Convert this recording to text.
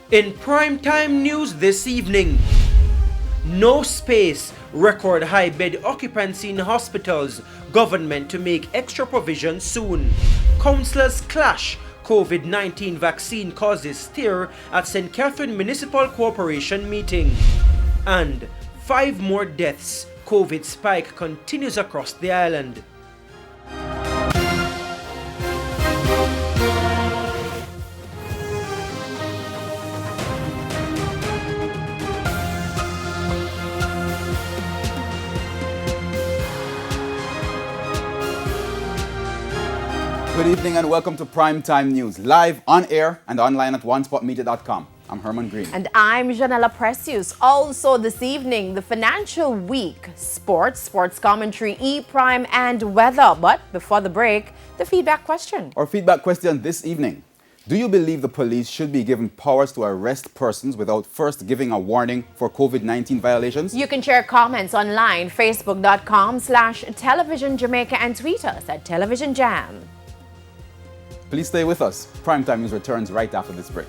In primetime news this evening, no space, record high bed occupancy in hospitals, government to make extra provision soon. Councillors clash, COVID-19 vaccine causes stir at St. Catherine Municipal Corporation meeting. And 5 more deaths, COVID spike continues across the island. Good evening and welcome to Primetime News, live on air and online at onespotmedia.com. I'm Herman Green. And I'm Janella Precious. Also this evening, the financial week, sports commentary, E-Prime and weather. But before the break, the feedback question. Our feedback question this evening. Do you believe the police should be given powers to arrest persons without first giving a warning for COVID-19 violations? You can share comments online, facebook.com/Television Jamaica and tweet us at Television Jam. Please stay with us. Primetime News returns right after this break.